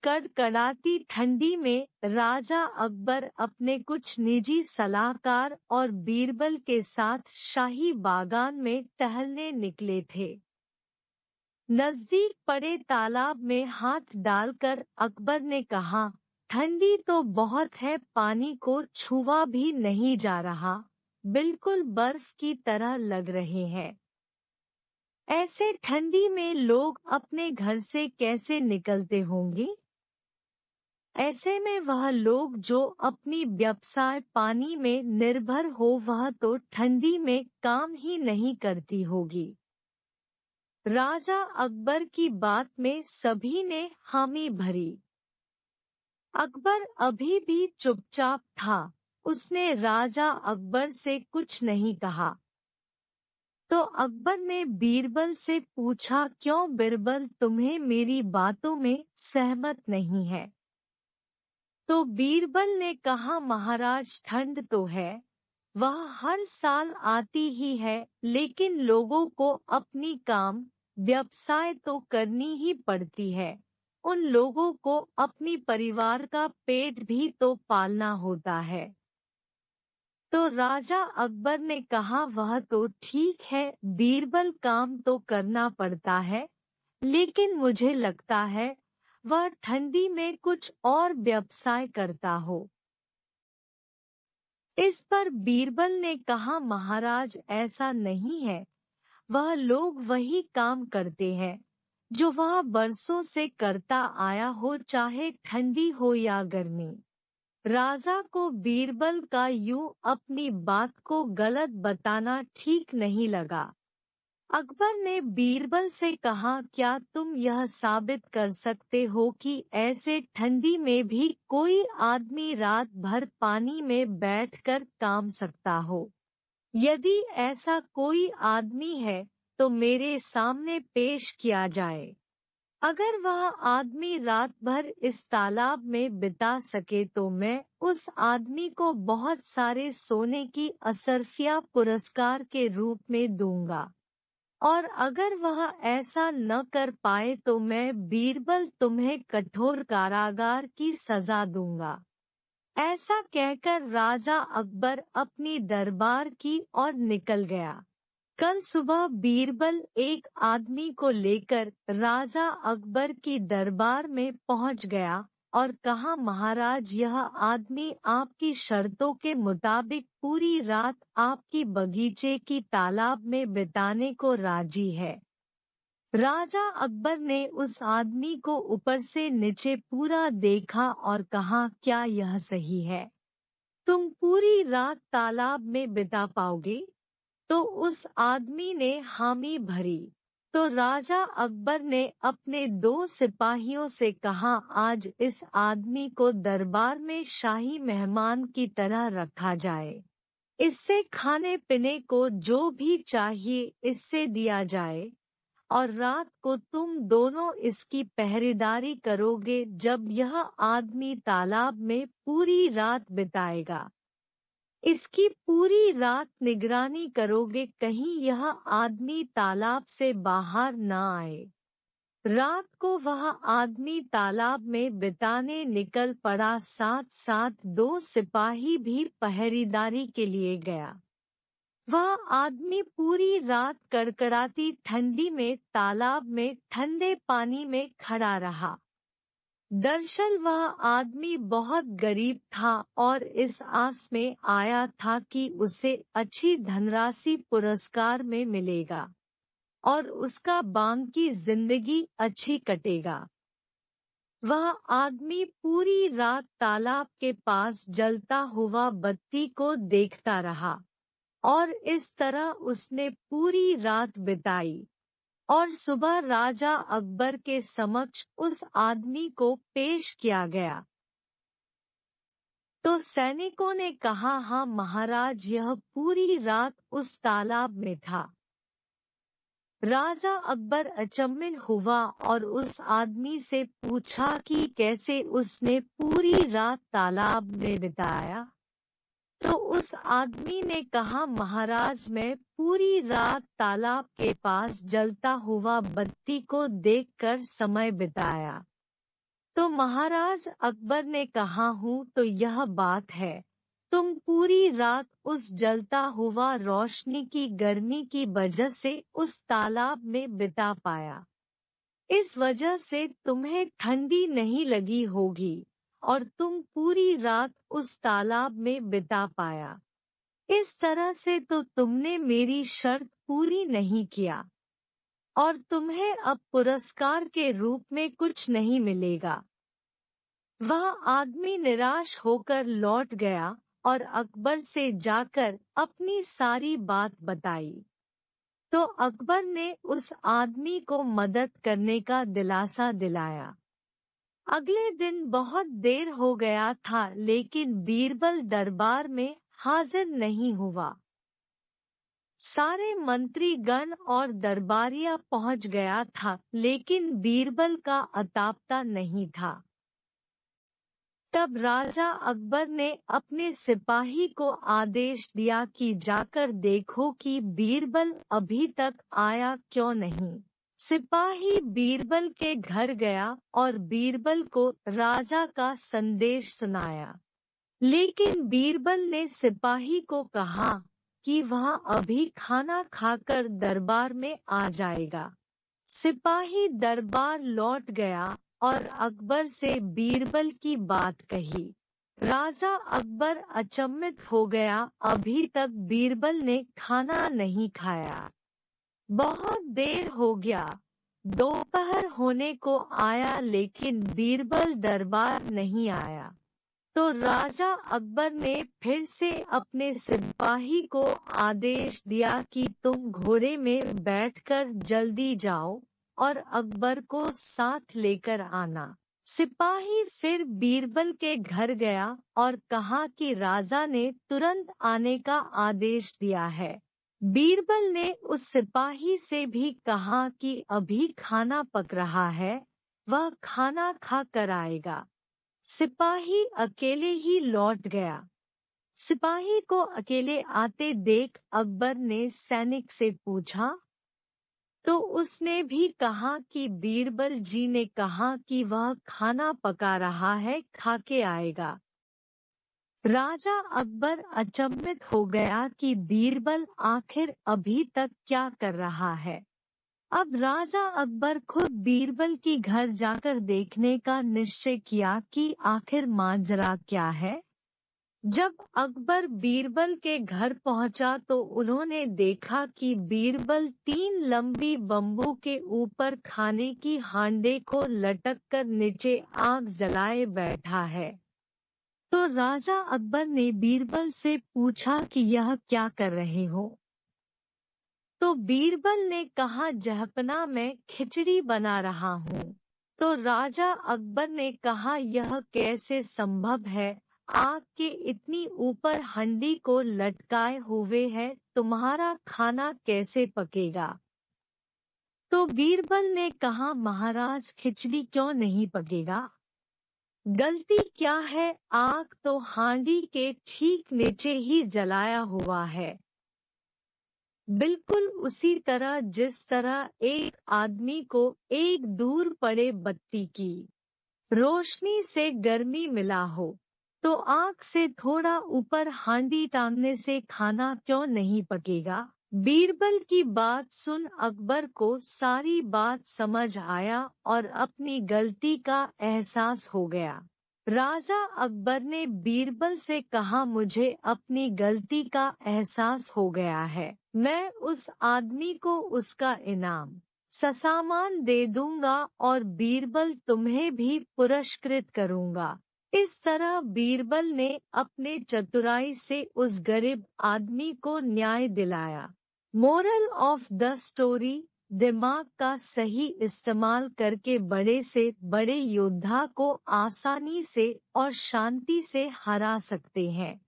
कड़कड़ाती ठंडी में राजा अकबर अपने कुछ निजी सलाहकार और बीरबल के साथ शाही बागान में टहलने निकले थे। नजदीक पड़े तालाब में हाथ डालकर अकबर ने कहा, ठंडी तो बहुत है, पानी को छुआ भी नहीं जा रहा, बिल्कुल बर्फ की तरह लग रहे हैं। ऐसे ठंडी में लोग अपने घर से कैसे निकलते होंगे? ऐसे में वह लोग जो अपनी व्यवसाय पानी में निर्भर हो, वह तो ठंडी में काम ही नहीं करती होगी। राजा अकबर की बात में सभी ने हामी भरी। अकबर अभी भी चुपचाप था। उसने राजा अकबर से कुछ नहीं कहा। तो अकबर ने बीरबल से पूछा, क्यों बीरबल, तुम्हें मेरी बातों में सहमत नहीं है? तो बीरबल ने कहा, महाराज, ठंड तो है, वह हर साल आती ही है, लेकिन लोगों को अपनी काम व्यवसाय तो करनी ही पड़ती है। उन लोगों को अपनी परिवार का पेट भी तो पालना होता है। तो राजा अकबर ने कहा, वह तो ठीक है बीरबल, काम तो करना पड़ता है, लेकिन मुझे लगता है वह ठंडी में कुछ और व्यवसाय करता हो। इस पर बीरबल ने कहा, महाराज, ऐसा नहीं है, वह लोग वही काम करते हैं जो वह बरसों से करता आया हो, चाहे ठंडी हो या गर्मी। राजा को बीरबल का यूं अपनी बात को गलत बताना ठीक नहीं लगा। अकबर ने बीरबल से कहा, क्या तुम यह साबित कर सकते हो कि ऐसे ठंडी में भी कोई आदमी रात भर पानी में बैठकर काम सकता हो? यदि ऐसा कोई आदमी है तो मेरे सामने पेश किया जाए। अगर वह आदमी रात भर इस तालाब में बिता सके तो मैं उस आदमी को बहुत सारे सोने की असरफिया पुरस्कार के रूप में दूंगा, और अगर वह ऐसा न कर पाए तो मैं बीरबल तुम्हें कठोर कारागार की सजा दूंगा। ऐसा कहकर राजा अकबर अपनी दरबार की ओर निकल गया। कल सुबह बीरबल एक आदमी को लेकर राजा अकबर की दरबार में पहुंच गया और कहा, महाराज, यह आदमी आपकी शर्तों के मुताबिक पूरी रात आपकी बगीचे की तालाब में बिताने को राजी है। राजा अकबर ने उस आदमी को ऊपर से नीचे पूरा देखा और कहा, क्या यह सही है? तुम पूरी रात तालाब में बिता पाओगे? तो उस आदमी ने हामी भरी। तो राजा अकबर ने अपने 2 सिपाहियों से कहा, आज इस आदमी को दरबार में शाही मेहमान की तरह रखा जाए। इससे खाने पीने को जो भी चाहिए इससे दिया जाए, और रात को तुम दोनों इसकी पहरेदारी करोगे जब यह आदमी तालाब में पूरी रात बिताएगा। इसकी पूरी रात निगरानी करोगे, कहीं यह आदमी तालाब से बाहर न आए। रात को वह आदमी तालाब में बिताने निकल पड़ा, साथ साथ 2 सिपाही भी पहरेदारी के लिए गया। वह आदमी पूरी रात कड़कड़ाती ठंडी में तालाब में ठंडे पानी में खड़ा रहा। दरअसल वह आदमी बहुत गरीब था और इस आस में आया था कि उसे अच्छी धनराशि पुरस्कार में मिलेगा और उसका बाकी जिंदगी अच्छी कटेगा। वह आदमी पूरी रात तालाब के पास जलता हुआ बत्ती को देखता रहा और इस तरह उसने पूरी रात बिताई। और सुबह राजा अकबर के समक्ष उस आदमी को पेश किया गया। तो सैनिकों ने कहा, हाँ महाराज, यह पूरी रात उस तालाब में था। राजा अकबर अचंभित हुआ और उस आदमी से पूछा कि कैसे उसने पूरी रात तालाब में बिताया। तो उस आदमी ने कहा, महाराज, मैं पूरी रात तालाब के पास जलता हुआ बत्ती को देखकर समय बिताया। तो महाराज अकबर ने कहा, हूँ तो यह बात है, तुम पूरी रात उस जलता हुआ रोशनी की गर्मी की वजह से उस तालाब में बिता पाया। इस वजह से तुम्हें ठंडी नहीं लगी होगी और तुम पूरी रात उस तालाब में बिता पाया। इस तरह से तो तुमने मेरी शर्त पूरी नहीं किया और तुम्हें अब पुरस्कार के रूप में कुछ नहीं मिलेगा। वह आदमी निराश होकर लौट गया और अकबर से जाकर अपनी सारी बात बताई। तो अकबर ने उस आदमी को मदद करने का दिलासा दिलाया। अगले दिन बहुत देर हो गया था, लेकिन बीरबल दरबार में हाजिर नहीं हुआ। सारे मंत्रीगण और दरबारिया पहुंच गया था, लेकिन बीरबल का अतापता नहीं था। तब राजा अकबर ने अपने सिपाही को आदेश दिया कि जाकर देखो कि बीरबल अभी तक आया क्यों नहीं। सिपाही बीरबल के घर गया और बीरबल को राजा का संदेश सुनाया, लेकिन बीरबल ने सिपाही को कहा कि वह अभी खाना खाकर दरबार में आ जाएगा। सिपाही दरबार लौट गया और अकबर से बीरबल की बात कही। राजा अकबर अचंभित हो गया, अभी तक बीरबल ने खाना नहीं खाया। बहुत देर हो गया, दोपहर होने को आया, लेकिन बीरबल दरबार नहीं आया। तो राजा अकबर ने फिर से अपने सिपाही को आदेश दिया कि तुम घोड़े में बैठकर जल्दी जाओ और अकबर को साथ लेकर आना। सिपाही फिर बीरबल के घर गया और कहा कि राजा ने तुरंत आने का आदेश दिया है। बीरबल ने उस सिपाही से भी कहा कि अभी खाना पक रहा है, वह खाना खा कर आएगा। सिपाही अकेले ही लौट गया। सिपाही को अकेले आते देख अकबर ने सैनिक से पूछा, तो उसने भी कहा कि बीरबल जी ने कहा कि वह खाना पका रहा है, खा के आएगा। राजा अकबर अचंभित हो गया कि बीरबल आखिर अभी तक क्या कर रहा है। अब राजा अकबर खुद बीरबल की घर जाकर देखने का निश्चय किया कि आखिर माजरा क्या है। जब अकबर बीरबल के घर पहुंचा तो उन्होंने देखा कि बीरबल 3 लंबी बम्बू के ऊपर खाने की हांडे को लटककर नीचे आग जलाए बैठा है। तो राजा अकबर ने बीरबल से पूछा कि यह क्या कर रहे हो। तो बीरबल ने कहा, जहपना मैं खिचड़ी बना रहा हूँ। तो राजा अकबर ने कहा, यह कैसे संभव है, आग के इतनी ऊपर हंडी को लटकाए हुए है, तुम्हारा खाना कैसे पकेगा। तो बीरबल ने कहा, महाराज खिचड़ी क्यों नहीं पकेगा, गलती क्या है, आग तो हांडी के ठीक नीचे ही जलाया हुआ है, बिल्कुल उसी तरह जिस तरह एक आदमी को एक दूर पड़े बत्ती की रोशनी से गर्मी मिला हो, तो आग से थोड़ा ऊपर हांडी टांगने से खाना क्यों नहीं पकेगा। बीरबल की बात सुन अकबर को सारी बात समझ आया और अपनी गलती का एहसास हो गया। राजा अकबर ने बीरबल से कहा, मुझे अपनी गलती का एहसास हो गया है, मैं उस आदमी को उसका इनाम ससामान दे दूंगा और बीरबल तुम्हें भी पुरस्कृत करूंगा। इस तरह बीरबल ने अपने चतुराई से उस गरीब आदमी को न्याय दिलाया। मोरल ऑफ द स्टोरी, दिमाग का सही इस्तेमाल करके बड़े से बड़े योद्धा को आसानी से और शांति से हरा सकते हैं।